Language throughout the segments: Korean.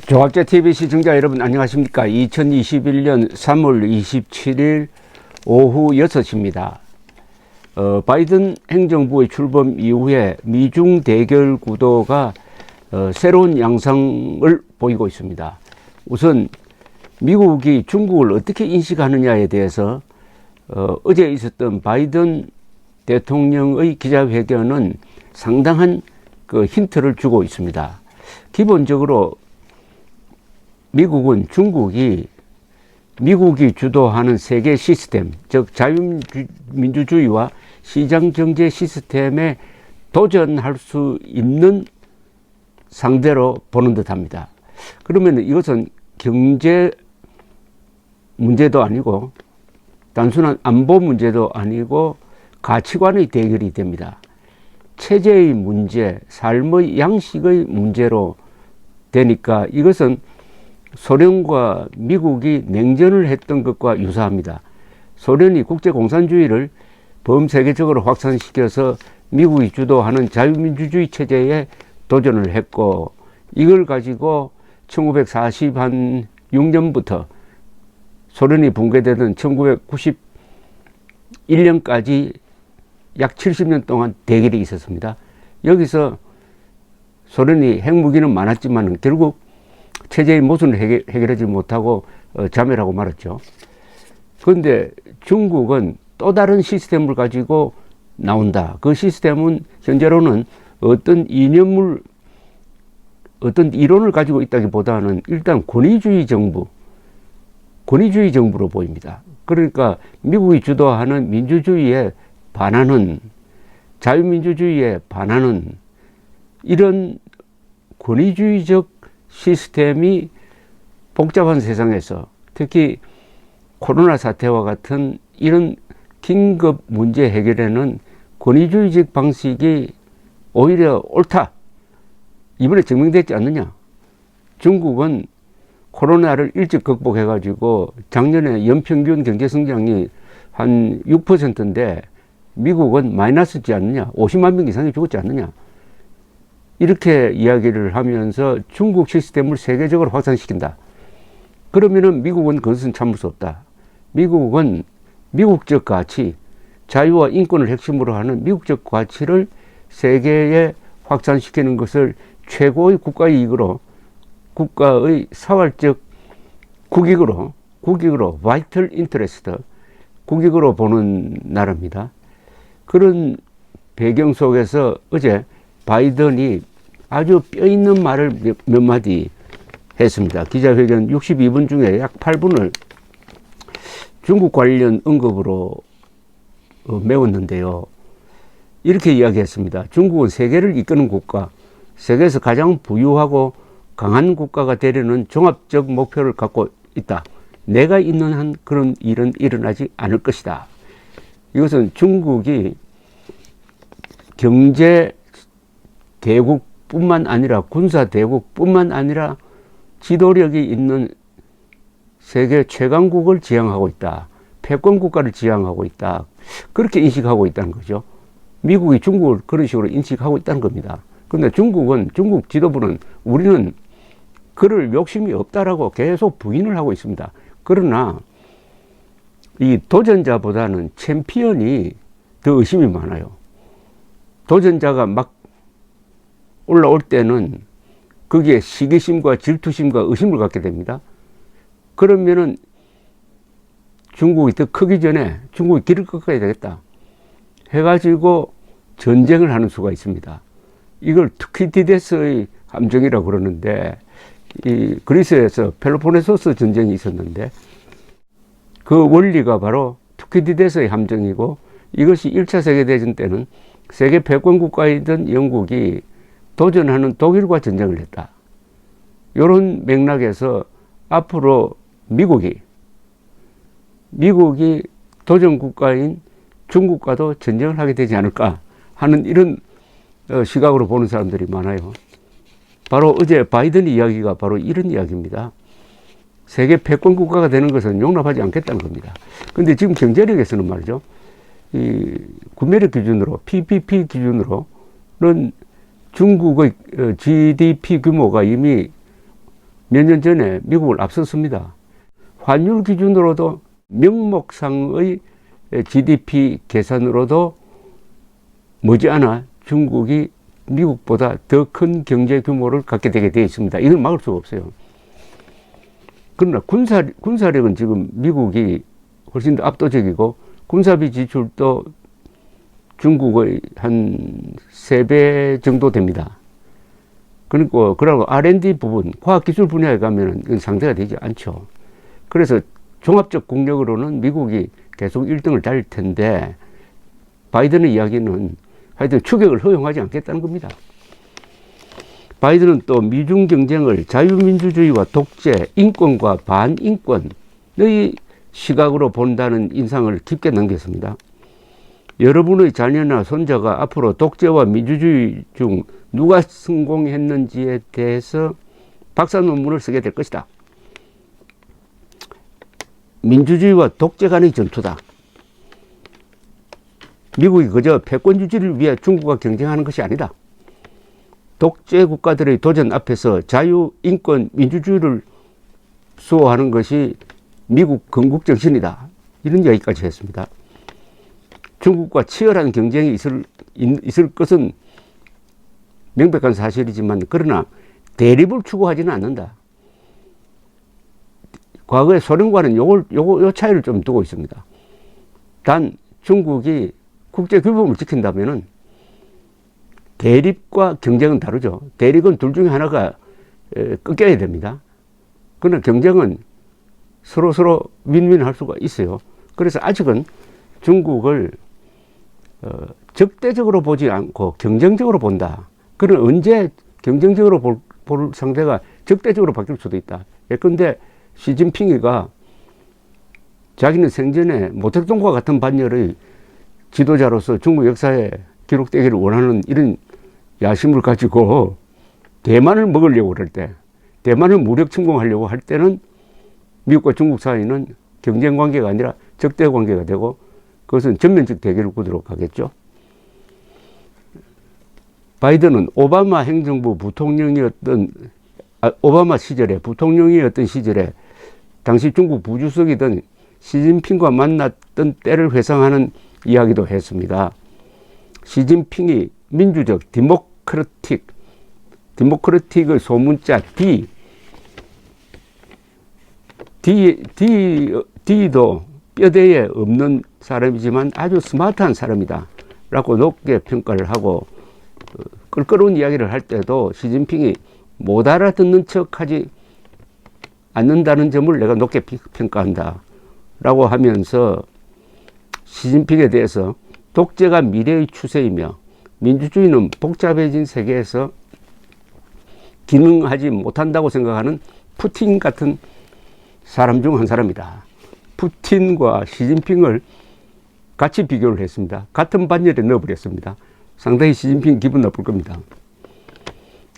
조합제TV 시청자 여러분 안녕하십니까. 2021년 3월 27일 오후 6시입니다. 바이든 행정부의 출범 이후에 미중 대결 구도가 새로운 양상을 보이고 있습니다. 우선 미국이 중국을 어떻게 인식하느냐에 대해서 어제 있었던 바이든 대통령의 기자회견은 상당한 힌트를 주고 있습니다. 기본적으로 미국은 미국이 주도하는 세계 시스템, 즉 자유민주주의와 시장경제 시스템에 도전할 수 있는 상대로 보는 듯합니다. 그러면 이것은 경제 문제도 아니고 단순한 안보 문제도 아니고 가치관의 대결이 됩니다. 체제의 문제, 삶의 양식의 문제로 되니까 이것은 소련과 미국이 냉전을 했던 것과 유사합니다. 소련이 국제공산주의를 범세계적으로 확산시켜서 미국이 주도하는 자유민주주의 체제에 도전을 했고, 이걸 가지고 1946년부터 소련이 붕괴되던 1991년까지 약 70년 동안 대결이 있었습니다. 여기서 소련이 핵무기는 많았지만 결국 체제의 모순을 해결하지 못하고 자멸하고 말았죠. 그런데 중국은 또 다른 시스템을 가지고 나온다. 그 시스템은 현재로는 어떤 이론을 가지고 있다기보다는 일단 권위주의 정부로 보입니다. 그러니까 미국이 주도하는 민주주의에 반하는, 자유민주주의에 반하는 이런 권위주의적 시스템이 복잡한 세상에서 특히 코로나 사태와 같은 이런 긴급 문제 해결에는 권위주의적 방식이 오히려 옳다. 이번에 증명됐지 않느냐. 중국은 코로나를 일찍 극복해가지고 작년에 연평균 경제성장이 한 6%인데 미국은 마이너스지 않느냐. 50만 명 이상이 죽었지 않느냐. 이렇게 이야기를 하면서 중국 시스템을 세계적으로 확산시킨다. 그러면은 미국은 그것은 참을 수 없다. 미국은 미국적 가치, 자유와 인권을 핵심으로 하는 미국적 가치를 세계에 확산시키는 것을 최고의 국가의 이익으로, 국가의 사활적 국익으로, vital interest, 국익으로 보는 나라입니다. 그런 배경 속에서 어제 바이든이 아주 뼈있는 말을 몇 마디 했습니다. 기자회견 62분 중에 약 8분을 중국 관련 언급으로 메웠는데요. 이렇게 이야기했습니다. 중국은 세계를 이끄는 국가, 세계에서 가장 부유하고 강한 국가가 되려는 종합적 목표를 갖고 있다. 내가 있는 한 그런 일은 일어나지 않을 것이다. 이것은 중국이 경제 대국뿐만 아니라 군사 대국뿐만 아니라 지도력이 있는 세계 최강국을 지향하고 있다. 패권 국가를 지향하고 있다. 그렇게 인식하고 있다는 거죠. 미국이 중국을 그런 식으로 인식하고 있다는 겁니다. 그런데 중국 지도부는 우리는 그럴 욕심이 없다라고 계속 부인을 하고 있습니다. 그러나 이 도전자보다는 챔피언이 더 의심이 많아요. 도전자가 막 올라올 때는 거기에 시기심과 질투심과 의심을 갖게 됩니다. 그러면은 중국이 더 크기 전에 중국이 길을 꺾어야 되겠다 해가지고 전쟁을 하는 수가 있습니다. 이걸 투키디데스의 함정이라고 그러는데, 이 그리스에서 펠로폰네소스 전쟁이 있었는데 그 원리가 바로 투키디데스의 함정이고, 이것이 1차 세계대전 때는 세계 패권 국가이던 영국이 도전하는 독일과 전쟁을 했다. 이런 맥락에서 앞으로 미국이 도전 국가인 중국과도 전쟁을 하게 되지 않을까 하는 이런 시각으로 보는 사람들이 많아요. 바로 어제 바이든 이야기가 바로 이런 이야기입니다. 세계 패권 국가가 되는 것은 용납하지 않겠다는 겁니다. 그런데 지금 경제력에서는 말이죠. 이 구매력 기준으로, PPP 기준으로는 중국의 GDP 규모가 이미 몇 년 전에 미국을 앞섰습니다. 환율 기준으로도 명목상의 GDP 계산으로도 머지않아 중국이 미국보다 더 큰 경제 규모를 갖게 되게 되어 있습니다. 이걸 막을 수가 없어요. 그러나 군사력은 지금 미국이 훨씬 더 압도적이고 군사비 지출도 중국의 한 3배 정도 됩니다. 그리고 R&D 부분, 과학기술 분야에 가면은 이건 상대가 되지 않죠. 그래서 종합적 국력으로는 미국이 계속 1등을 달릴 텐데 바이든의 이야기는 하여튼 추격을 허용하지 않겠다는 겁니다. 바이든은 또 미중 경쟁을 자유민주주의와 독재, 인권과 반인권의 시각으로 본다는 인상을 깊게 남겼습니다. 여러분의 자녀나 손자가 앞으로 독재와 민주주의 중 누가 성공했는지에 대해서 박사 논문을 쓰게 될 것이다. 민주주의와 독재 간의 전투다. 미국이 그저 패권 유지를 위해 중국과 경쟁하는 것이 아니다. 독재 국가들의 도전 앞에서 자유, 인권, 민주주의를 수호하는 것이 미국 건국 정신이다. 이런 이야기까지 했습니다. 중국과 치열한 경쟁이 있을 것은 명백한 사실이지만 그러나 대립을 추구하지는 않는다. 과거에 소련과는 요 차이를 좀 두고 있습니다. 단 중국이 국제 규범을 지킨다면은 대립과 경쟁은 다르죠. 대립은 둘 중에 하나가 꺾여야 됩니다. 그러나 경쟁은 서로 윈윈할 수가 있어요. 그래서 아직은 중국을 적대적으로 보지 않고 경쟁적으로 본다. 그럼 언제 경쟁적으로 볼 상대가 적대적으로 바뀔 수도 있다. 예컨대 시진핑이가 자기는 생전에 모택동과 같은 반열의 지도자로서 중국 역사에 기록되기를 원하는 이런 야심을 가지고 대만을 먹으려고 그럴 때, 대만을 무력 침공하려고 할 때는 미국과 중국 사이는 경쟁 관계가 아니라 적대 관계가 되고 그것은 전면적 대결 구도로 가겠죠. 바이든은 오바마 행정부 오바마 시절에 부통령이었던 시절에 당시 중국 부주석이던 시진핑과 만났던 때를 회상하는 이야기도 했습니다. 시진핑이 민주적 디모크래틱의 소문자 D도 뼈대에 없는 사람이지만 아주 스마트한 사람이다 라고 높게 평가를 하고 껄끄러운 이야기를 할 때도 시진핑이 못 알아듣는 척하지 않는다는 점을 내가 높게 평가한다 라고 하면서 시진핑에 대해서 독재가 미래의 추세이며 민주주의는 복잡해진 세계에서 기능하지 못한다고 생각하는 푸틴 같은 사람 중 한 사람이다. 푸틴과 시진핑을 같이 비교를 했습니다. 같은 반열에 넣어버렸습니다. 상당히 시진핑 기분 나쁠 겁니다.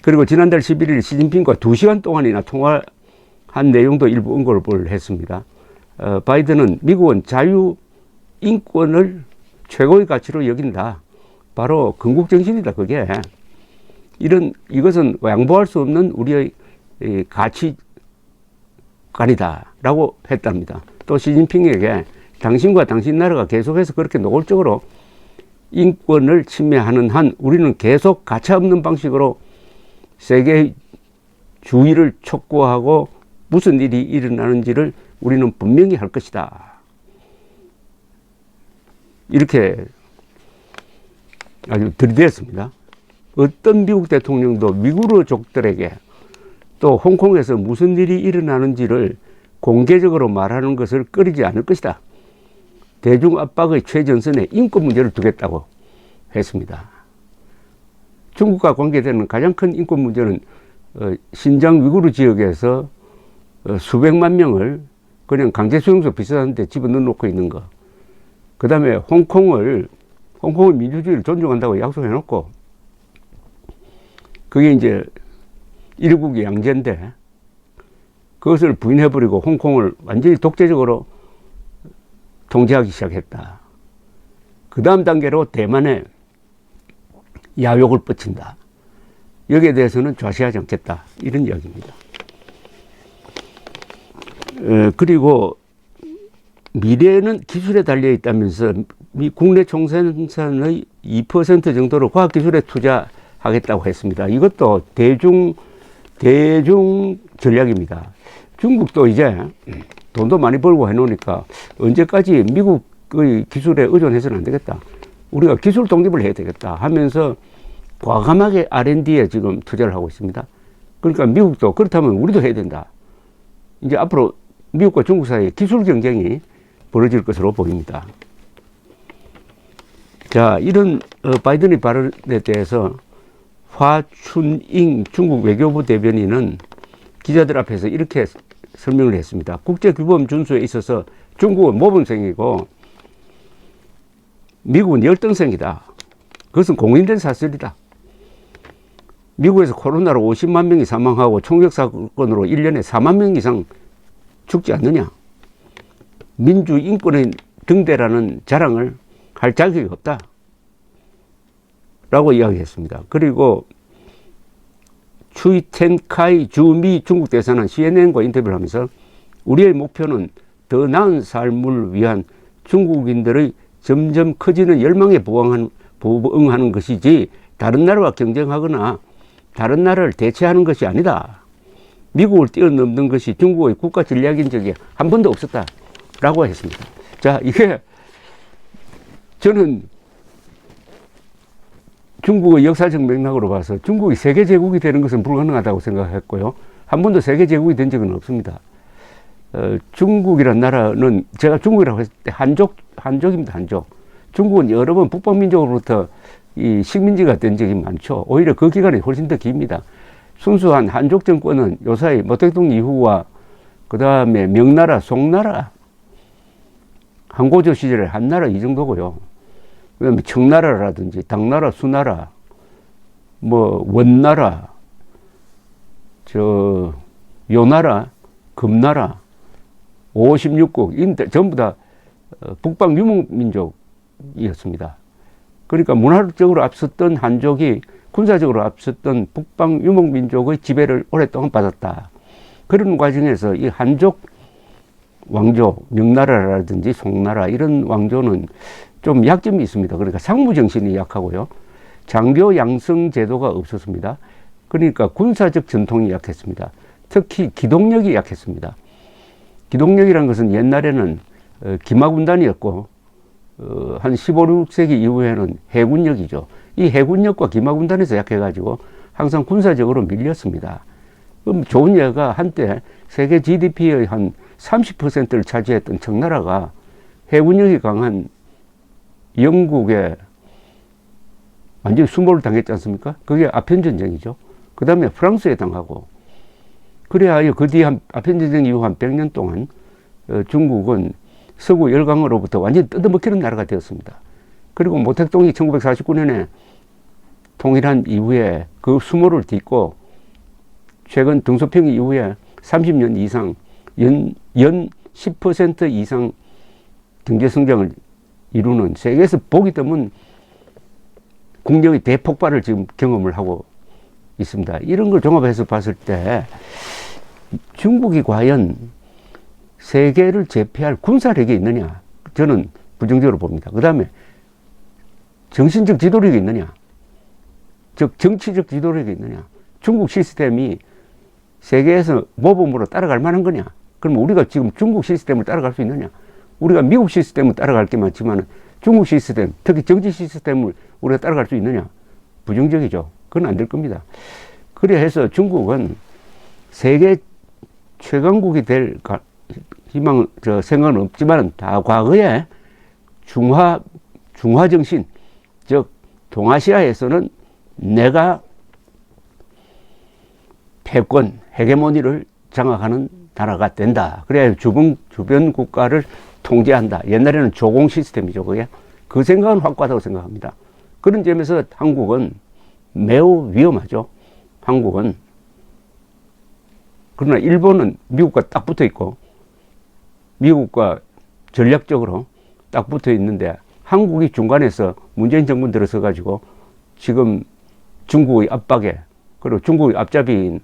그리고 지난달 11일 시진핑과 2시간 동안이나 통화한 내용도 일부 언급을 했습니다. 바이든은 미국은 자유, 인권을 최고의 가치로 여긴다. 바로 건국정신이다. 그게 이것은 양보할 수 없는 우리의 가치관이다 라고 했답니다. 또 시진핑에게 당신과 당신 나라가 계속해서 그렇게 노골적으로 인권을 침해하는 한 우리는 계속 가차없는 방식으로 세계의 주의를 촉구하고 무슨 일이 일어나는지를 우리는 분명히 할 것이다. 이렇게 아주 들이댔습니다. 어떤 미국 대통령도 위구르족들에게 또 홍콩에서 무슨 일이 일어나는지를 공개적으로 말하는 것을 꺼리지 않을 것이다. 대중 압박의 최전선에 인권 문제를 두겠다고 했습니다. 중국과 관계되는 가장 큰 인권 문제는 신장 위구르 지역에서 수백만 명을 그냥 강제 수용소 비슷한 데 집어넣어 놓고 있는 거. 그 다음에 홍콩의 민주주의를 존중한다고 약속해 놓고 그게 이제 일국의 양제인데 그것을 부인해버리고 홍콩을 완전히 독재적으로 통제하기 시작했다. 그 다음 단계로 대만에 야욕을 뻗친다. 여기에 대해서는 좌시하지 않겠다. 이런 이야기입니다. 그리고 미래는 기술에 달려 있다면서 국내 총생산의 2% 정도로 과학기술에 투자하겠다고 했습니다. 이것도 대중 전략입니다. 중국도 이제 돈도 많이 벌고 해놓으니까 언제까지 미국의 기술에 의존해서는 안 되겠다. 우리가 기술 독립을 해야 되겠다 하면서 과감하게 R&D에 지금 투자를 하고 있습니다. 그러니까 미국도 그렇다면 우리도 해야 된다. 이제 앞으로 미국과 중국 사이에 기술 경쟁이 벌어질 것으로 보입니다. 자, 이런 바이든의 발언에 대해서 화춘잉 중국 외교부 대변인은 기자들 앞에서 이렇게 설명을 했습니다. 국제규범 준수에 있어서 중국은 모범생이고 미국은 열등생이다. 그것은 공인된 사실이다. 미국에서 코로나로 50만 명이 사망하고 총격 사건으로 1년에 4만 명 이상 죽지 않느냐. 민주 인권의 등대라는 자랑을 할 자격이 없다. 라고 이야기했습니다. 그리고 추이텐카이 주미 중국 대사는 CNN과 인터뷰를 하면서 우리의 목표는 더 나은 삶을 위한 중국인들의 점점 커지는 열망에 부응하는 것이지 다른 나라와 경쟁하거나 다른 나라를 대체하는 것이 아니다. 미국을 뛰어넘는 것이 중국의 국가 전략인 적이 한 번도 없었다. 라고 했습니다. 자, 이게 저는 중국의 역사적 맥락으로 봐서 중국이 세계 제국이 되는 것은 불가능하다고 생각했고요. 한 번도 세계 제국이 된 적은 없습니다. 중국이란 나라는 제가 중국이라고 했을 때 한족입니다. 한족. 중국은 여러 번 북방민족으로부터 이 식민지가 된 적이 많죠. 오히려 그 기간이 훨씬 더 깁니다. 순수한 한족 정권은 요사이 모택동 이후와 그 다음에 명나라, 송나라, 한고조 시절에 한나라 이 정도고요. 그 다음에 청나라라든지 당나라, 수나라, 뭐 원나라, 요나라, 금나라, 56국 전부 다 북방 유목민족이었습니다. 그러니까 문화적으로 앞섰던 한족이 군사적으로 앞섰던 북방 유목민족의 지배를 오랫동안 받았다. 그런 과정에서 이 한족 왕조, 명나라라든지 송나라 이런 왕조는 좀 약점이 있습니다. 그러니까 상무정신이 약하고요. 장교 양성 제도가 없었습니다. 그러니까 군사적 전통이 약했습니다. 특히 기동력이 약했습니다. 기동력이라는 것은 옛날에는 기마군단이었고 한 15, 16세기 이후에는 해군력이죠. 이 해군력과 기마군단에서 약해가지고 항상 군사적으로 밀렸습니다. 그럼 좋은 예가 한때 세계 GDP의 한 30%를 차지했던 청나라가 해군력이 강한 영국에 완전히 수모를 당했지 않습니까? 그게 아편전쟁이죠. 그 다음에 프랑스에 당하고 그래야 그 뒤에 아편전쟁 이후 한 100년 동안 중국은 서구 열강으로부터 완전히 뜯어먹히는 나라가 되었습니다. 그리고 모택동이 1949년에 통일한 이후에 그 수모를 딛고 최근 등소평 이후에 30년 이상 연 10% 이상 경제 성장을 이루는 세계에서 보기 드문 국력의 대폭발을 지금 경험을 하고 있습니다. 이런 걸 종합해서 봤을 때 중국이 과연 세계를 제패할 군사력이 있느냐? 저는 부정적으로 봅니다. 그 다음에 정신적 지도력이 있느냐? 즉 정치적 지도력이 있느냐? 중국 시스템이 세계에서 모범으로 따라갈 만한 거냐? 그럼 우리가 지금 중국 시스템을 따라갈 수 있느냐? 우리가 미국 시스템을 따라갈 게 많지만 중국 시스템, 특히 정치 시스템을 우리가 따라갈 수 있느냐? 부정적이죠. 그건 안 될 겁니다. 그래 해서 중국은 세계 최강국이 될 생각은 없지만 다 과거에 중화 정신, 즉 동아시아에서는 내가 패권, 헤게모니를 장악하는 나라가 된다. 그래야 주변 국가를 통제한다. 옛날에는 조공 시스템이죠. 그게. 그 생각은 확고하다고 생각합니다. 그런 점에서 한국은 매우 위험하죠. 한국은. 그러나 일본은 미국과 딱 붙어 있고 미국과 전략적으로 딱 붙어 있는데 한국이 중간에서 문재인 정부 들어서 가지고 지금 중국의 압박에 그리고 중국의 앞잡이인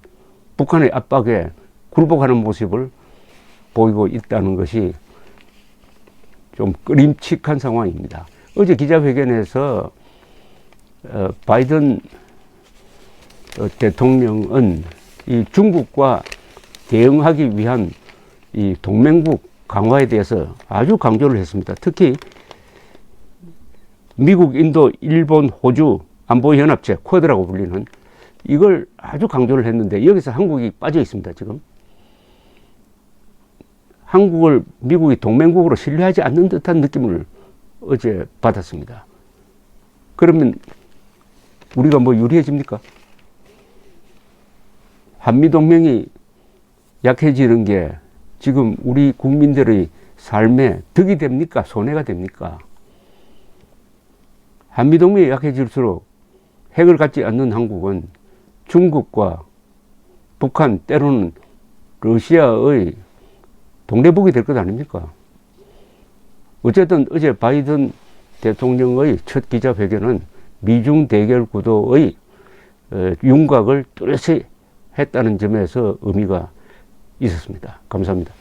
북한의 압박에 굴복하는 모습을 보이고 있다는 것이 좀 끄림칙한 상황입니다. 어제 기자회견에서 바이든 대통령은 이 중국과 대응하기 위한 이 동맹국 강화에 대해서 아주 강조를 했습니다. 특히 미국, 인도, 일본, 호주 안보연합체 쿼드라고 불리는 이걸 아주 강조를 했는데 여기서 한국이 빠져 있습니다. 지금 한국을 미국이 동맹국으로 신뢰하지 않는 듯한 느낌을 어제 받았습니다. 그러면 우리가 뭐 유리해집니까? 한미동맹이 약해지는 게 지금 우리 국민들의 삶에 득이 됩니까? 손해가 됩니까? 한미동맹이 약해질수록 핵을 갖지 않는 한국은 중국과 북한 때로는 러시아의 동대북이 될 것 아닙니까? 어쨌든 어제 바이든 대통령의 첫 기자회견은 미중 대결 구도의 윤곽을 뚜렷이 했다는 점에서 의미가 있었습니다. 감사합니다.